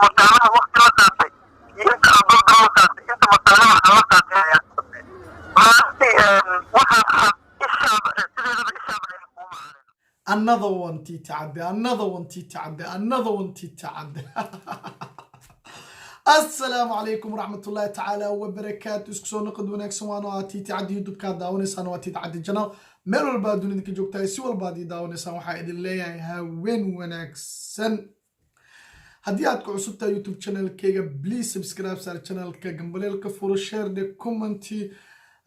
مطالعة وقت لا تعطي أنت أضل دولة تعطي أنت مطالعة حلا تعطي يا رأسي واحد الشعب سيدي الشعب يحكم علينا. another one تيتعدى another one تيتعدى another one تيتعدى السلام عليكم ورحمة الله تعالى وبركاته. اسكو سو نقد وناكسن وانا تيتعدى يوتيوب كا داونيسان waa تيتعدى جنال meel walba dunida ka joogtaa si walba aad daawanaysan waxaa idin leeyahay haween wanaagsan. haddii aad ku cusub tahay youtube channelkayga please subscribe sar channelka gambaleelka furo share de comment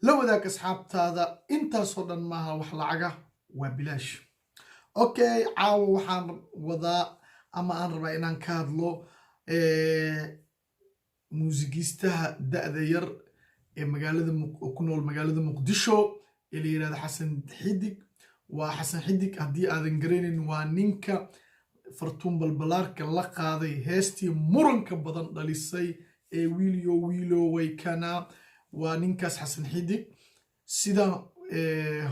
la wadaag asxaabtaada intaasoo dhan maaha wax lacaga waa bilaash. okay caawa waxaan wadaa ama aan rabaa inaan ka hadlo muusigiistaha da'da yar ee magaalada ku nool magaalada muqdisho ee la yiraahdo xasan xidig. waa xasan xidig haddii aadan garanayn waa ninka fartuun balbalaarka la qaaday heestii muranka badan dhalisay ee wiilyo way kana. waa ninkaas xasan xidig sida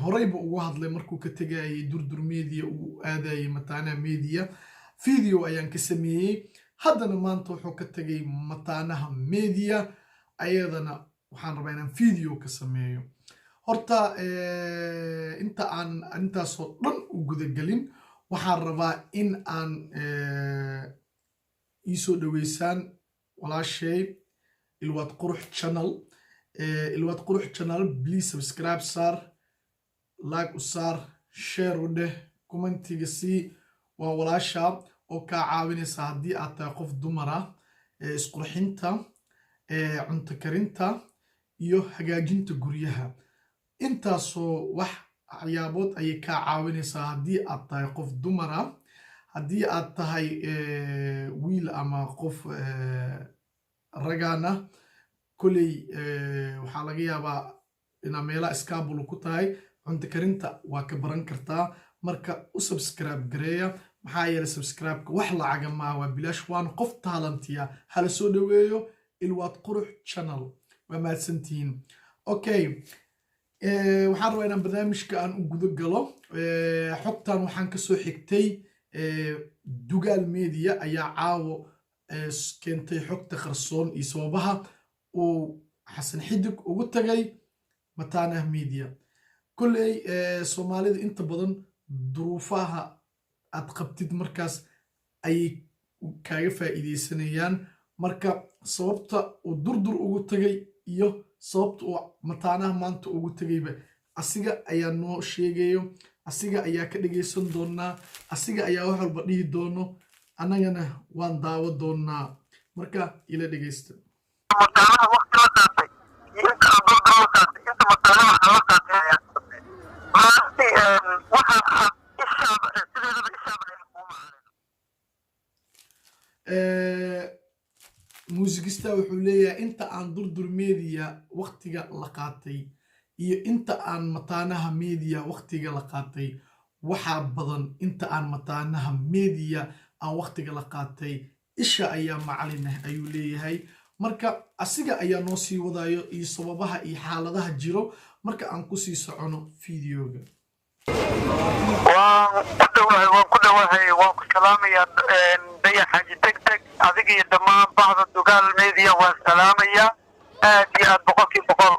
horeyba ugu hadlay markuu ka tagayay durdur media uu aadayay mataanaha media video ayaan ka sameeyey. haddana maanta wuxuu ka tagay mataanaha media ayadana waxaan rabaa inaan video ka sameeyo. horta inta aan intaasoo dhan u gudagelin waxaan rabaa in aan iisoo dhaweysaan walaashay ilwaad qurux channel. ilwaad qurux channel please subscribe sar like u saar share u dheh commentiga sii. waa walaasha oo kaa caawinaysa haddii aad tahay qof dumara isqurxinta cunto karinta iyo hagaajinta guryaha. intaasoo wax waxyaabood ayay kaa caawinaysaa haddii aad tahay qof dumara. haddii aad tahay wiil ama qof ragaana koley waxaa laga yaabaa inaa meelaha iskaabulu ku tahay cunto karinta waa ka baran kartaa. marka u subscribe gareeya maxaa yeelay subscribe-ka wax lacaga maaha waa bilaash waana qof taalantiya. hala soo dhaweeyo ilwaad qurux channel waa mahadsantihiin. okay waxaan rabaa inaan barnaamijka aan u guda galo. xogtan waxaan kasoo xigtay dugaal media ayaa caawo keentay xogta qarsoon iyo sababaha uu xasan xidig ugu tagay mataanaha media. kolley soomaalida inta badan duruufaha aad qabtid markaas ayay kaaga faa'iideysanayaan. marka sababta uu durdur ugu tagay iyo sababta uu mataanaha maanta ugu tagayba asiga ayaa noo sheegayo. asiga ayaa ka dhageysan doonaa. asiga ayaa wax walba dhihi doono annagana waan daawo doonaa. marka ila dhageysta. مطالعة وقت لا تعطي أنت أضل دولة تعطي أنت مطالعة حلا تعطي يا رأسي واحد الشعب سيدي الشعب يحكم علينا. muusigista wuxuu leeyahay inta aan durdur media waqtiga la qaatay iyo inta aan mataanaha media waqtiga la qaatay waxaa badan inta aan mataanaha media aan waqtiga la qaatay. isha ayaa macalin ah ayuu leeyahay. marka asiga ayaa noo sii wadayo iyo sababaha iyo xaaladaha jiro marka aan ku sii socono videoga. waan ku dhawahay waan ku salaamayaa dayax xaji degdeg adiga iyo dhammaan bahda dugaal media waan salaamayaa aad iyo aad boqolkiiba boqol.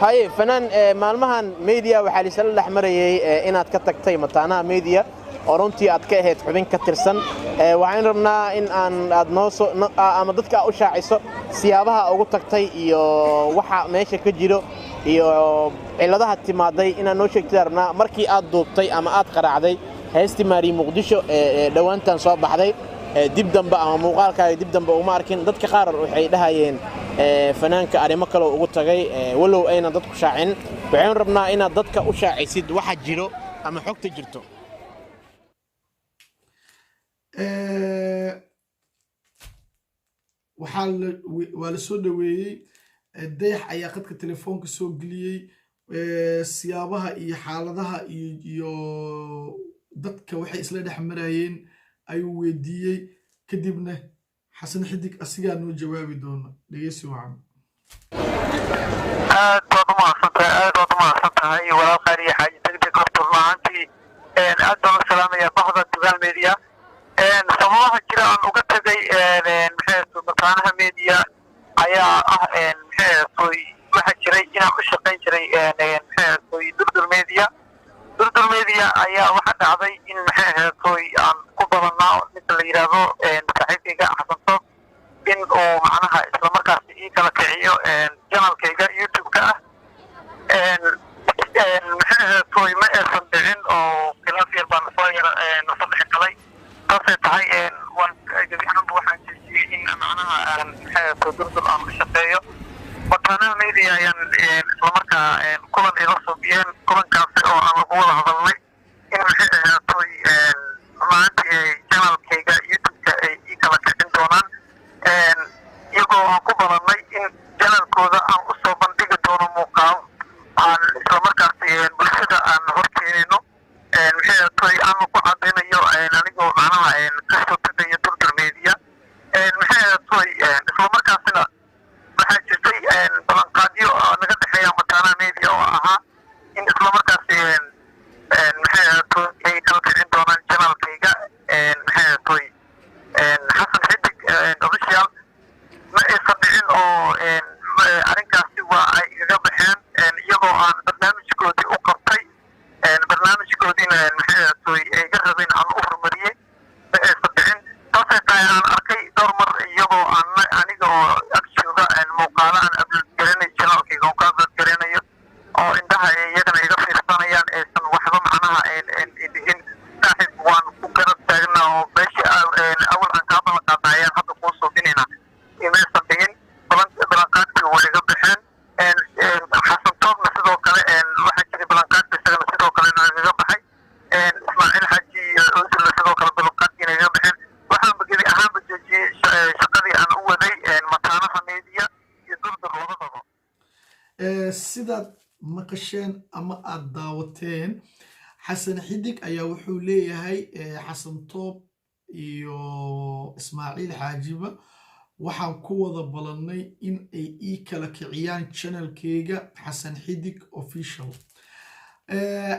haye fanaan maalmahan media waxaa lisala dhex marayay inaad ka tagtay mataanaha media oo runtii aad ka ahayd xubin ka tirsan. waxaan rabnaa in aad noo ama dadka u shaaciso siyaabaha ugu tagtay iyo waxa meesha ka jiro iyo ciladaha timaaday inaad noo sheegtay rabnaa. markii aad duubtay ama aad qaraacday heestii maari muqdisho dhawaantan soo baxday dib dambe ama muuqaalkaaga dib dambe uma arkin. dadka qaar waxay dhahayeen fanaanka arrimo kale ugu tagay walow aynan dadku shaacin. waxaan rabnaa inaad dadka u shaacisid waxa jiro ama xogta jirto. waa la soo dhaweeyey. dayax ayaa qadka telefoonka soo geliyey siyaabaha iyo xaaladaha iyo dadka waxay isla dhex marayeen ayuu weydiiyey. kadibna xasan xidig asigaa noo jawaabi doona. dhegeysi wacan. aad baad u mahadsan tahay walaalkaan iyo xaaji degdeg horta runaantii aad baan u salaamayaa bahda dugaal media. sababaha jira aan uga tagay mataanaha media ayaa waxa jiray inaan u shaqayn jiray Durdur Media ayaa waxa dhacday in aan ku badanaa inta la yiraahdo saaxiibkayga Xasan Toob in uu macnaha isla markaas ii kala kiciyo channelkayga YouTube-ka ma aysan dhicin oo khilaaf yar baan soo yara nasadex galay taasay tahay waxaan jeediyey in macnaha Durdur aan ka shaqeeyo mataanaha media ayaan isla markaa kulan ila soobiyeen kulankaasi oo aan lagu wada hadalnay in maanta channelkayga YouTube-ka ay ii kala kicin doonaan iyagoo aan ku badanay in channelkooda aan u soo bandhigi doono muuqaal aan isla markaasi bulshada aan horkeenayno aan ku cadaynayo anigoo macnaha kasoo tagayo Durdur Media isla markaasina waxaa jirtay ballanqaadyo naga dhexeeya mataanaha media oo ahaa in isla markaasi ay kala kicin doonaan channelkayga Xasan Xidig official ma aysan dhicin oo arrinkaasi waa ay igaga baxeen iyagoo aan barnaamijkoodii u qabtay barnaamijkoodiina ay iga rabeen aan u horumariyey ma aysan dhicin taasay tahay aan arkay dhowr mar iyagoo aniga oo ag jooga muuqaalo aan upload garanayo channelkayga oo ka upload garanayo oo indhaha iyagana iga fiirsanayaan aysan waxba macnaha dhihin saaxiib waan ku garab taagnaa oo meeshii awal aan kaa balan qaadna ayaan hadda kuu suubinayna imaysan dhihin ballanqaadkii waa iga baxeen Xasan Toobna sidoo kale waxaa jiray ballanqaadka isagana sidoo kale igaga baxay Ismaaciil Xaaji iyo Ozilna sidoo kale ballanqaadkiina iga baxeen waxaanba gebi ahaanba joojiyey shaqadii aan u waday mataanaha media iyo Durdur labadaba sidaad maqasheen ama aad daawateen Xasan Xidig ayaa wuxuu leeyahay Xasan Toob iyo Ismaaciil Xaajiba waxaan ku wada balannay in ay ii kala kiciyaan channelkayga Xasan Xidig official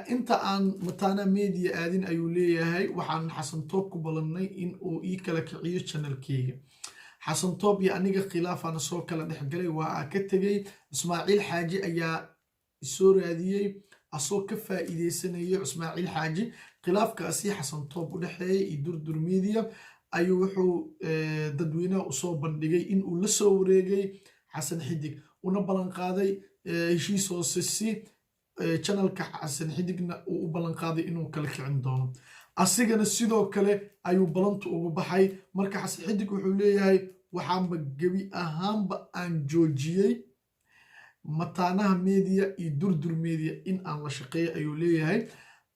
inta aan mataanaha media aadin ayuu leeyahay waxaan Xasan Toob ku balannay in uu ii kala kiciyo channelkayga Xasan Toob iyo aniga khilaafana soo kala dhexgalay waa ka tegay Ismaaciil Xaaji ayaa soo raadiyey asoo ka faa'iideysanayo Ismaaciil Xaaji khilaafkaasi Xasan Toob u dhaxeeyay iyo Durdur Media ayuu wuxuu dadweynaha u soo bandhigay in uu la soo wareegay Xasan Xidig una ballan qaaday heshiis hoose si channelka Xasan Xidigna uu u ballan qaaday inuu kala kicin doono asigana sidoo kale ayuu ballantu ugu baxay marka Xasan Xidig wuxuu leeyahay waxaanba gebi ahaanba aan joojiyey mataanaha media iyo Durdur Media in aan la shaqeeyo ayuu leeyahay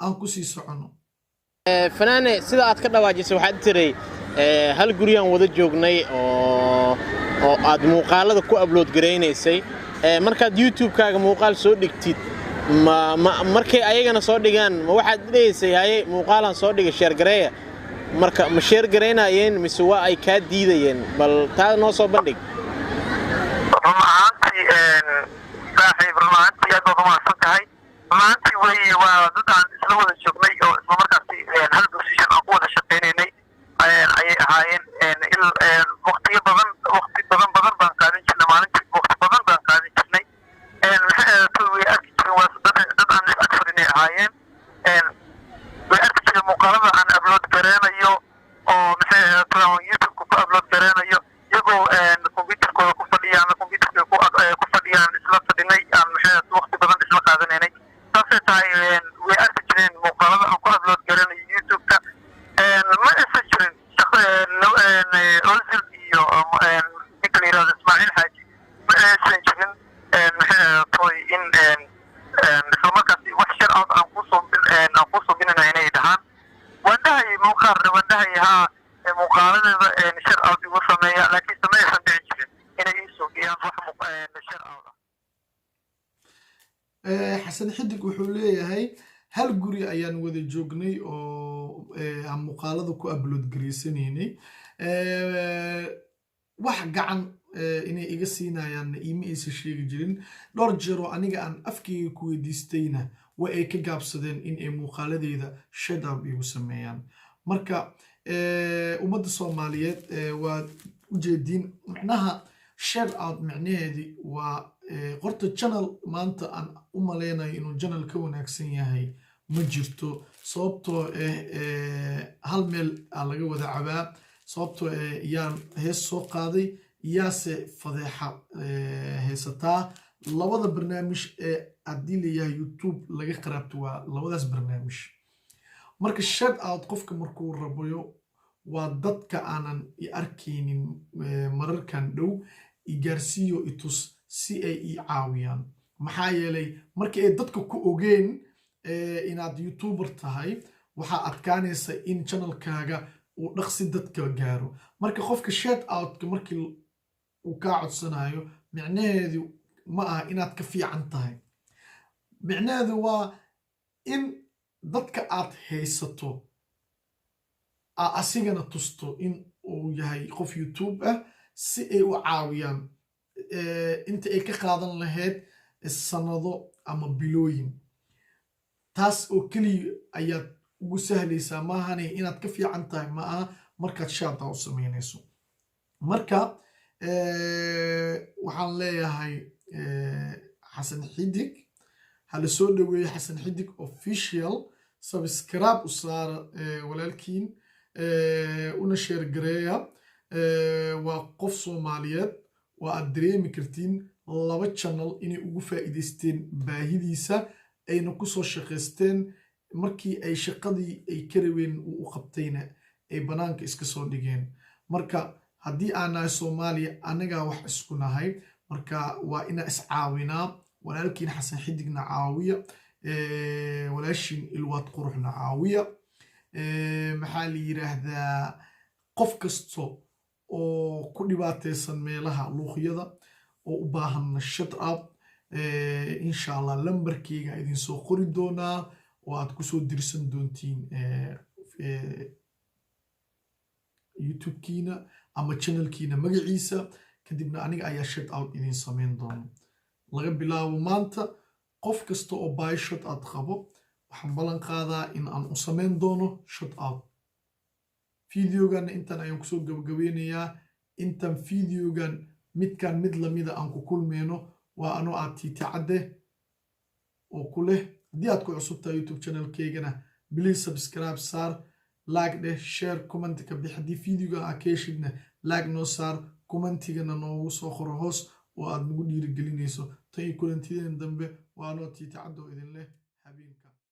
aan ku sii socono fanaane sida aad ka dhawaajisay waxaad tiray hal guriyaan wada joognay oo aad muuqaalada ku upload gareynaysay markaad YouTube-kaaga muuqaal soo dhigtid markay ayagana soo dhigaan ma waxaad leeyahay haye muuqaalan soo dhigay share gareeya marka ma share gareynayeen mise waa ay ka diidayeen bal taa noo soo bandhig saaxiib rumaantii aad baad umahadsan tahay rumaantii waa dad aan isla wada joognay oo isla markaasi hal position aan ku wada shaqaynaynay ayay ahaayeen waqti badan baan qaadan jirnay maalintii waqti badan baan qaadan jirnay way arki jireen waa dad aan is agfarinay ahaayeen way arki jireen muuqaalada aan upload gareynayo oo YouTube-ka ku upload gareynayo iyagoo computerkooda ku fadhiyaan ku fadhiyaan isla fadhinay aan waqti badan isla qaadanaynay taasay tahay way arki jireen muuqaalada aan ku upload gareynayo YouTube-ka ma aysan jirin Ozil iyo ninka la yirahdo Ismaaciil Xaaji ma aysan jirin in isla markaasi wax shar ah aan ku suubinayna inay dhahaan wadahay muuqaaladeeda shar ah ugu sameeya laakiin ma aysan dhici jirin inay ii suubiyaan wax shar ah Xasan Xidig wuxuu leeyahay hal guri ayaan wada joognay oo aan muuqaalada ku upload gareysanaynay wax gacan inay iga siinayaan iima aysan sheegi jirin dhowr jeer oo aniga aan afkayga ku weydiistayna waa ay ka gaabsadeen in ay muuqaaladeeda shadab igu sameeyaan marka ummadda Soomaaliyeed waa ujeedin macnaha share out macnaheedii waa qorta channel maanta aan u maleynayo inuu channel ka wanaagsan yahay ma jirto sababtoo hal meel laga wada cabaa sababtoo yaan hees soo qaaday yaase fadeexa heesataa labada barnaamij haddii layahay YouTube laga qaraabto waa labadaas barnaamij marka shout out qofka markuu rabayo waa dadka aanan i arkaynin mararkan dhow i gaarsiiyo i tus si ay i caawiyaan maxaa yeelay marka ay dadka ku ogeen inaad YouTuber tahay waxaa adkaanaysa in channelkaaga uu dhaqsi dadka gaaro marka qofka shout outka markii uu kaa codsanayo micnaheedu ma aha inaad ka fiican tahay micnaheedu waa in dadka aad haysato asigana tusto in uu yahay qof YouTube ah si ay u caawiyaan inta ay ka qaadan lahayd sanado ama bilooyin taas oo keliya ayaad ugu sahlaysaa maahane inaad ka fiican tahay ma aha markaad shaata u samaynayso marka waxaan leeyahay xasan xidig hala soo dhaweeyo xasan xidig official subscribe u saara walaalkiin una share gareeya waa qof Soomaaliyeed waa aad dareemi kartiin laba channel inay ugu faa'iideysteen baahidiisa ayna ku soo shaqeysteen markii ay shaqadii ay ka rabeen u qabtayna ay banaanka iska soo dhigeen marka haddii aan nahay Soomaaliya anaga wax isku nahay marka waa ina is caawinaa walaalkiin xasan xidigna caawiya walaashin ilwaad quruxna caawiya maxaa la yiraahdaa qof kasto oo ku dhibaataysan meelaha luuqyada oo u baahan shut up insha Allah lambarkayga idin soo qori doonaa oo aad ku soo dirsan doontiin YouTube-kiina ama channel-kiina magaciisa kadibna aniga ayaa shut out idin sameyn doona laga bilaabo maanta qof kasta oo buy shut out qabo waxaan ballan qaadaa in aan u sameyn doono shut out videogan intan ayaan kusoo gabagabeynayaa intan videogan midkan mid lamida aan ku kulmeyno waa anoo aad tiitacadde oo ku leh haddii aad ku cusubtahay YouTube channelkeygana please subscribe saar like dheh share comment ka bix haddii videogan aad ka heshidna like noo saar commentigana noogu soo qoro hoos oo aad nagu dhiirigelinayso tan iyo kulantideen dambe waa anoo tiitacadde oo idin leh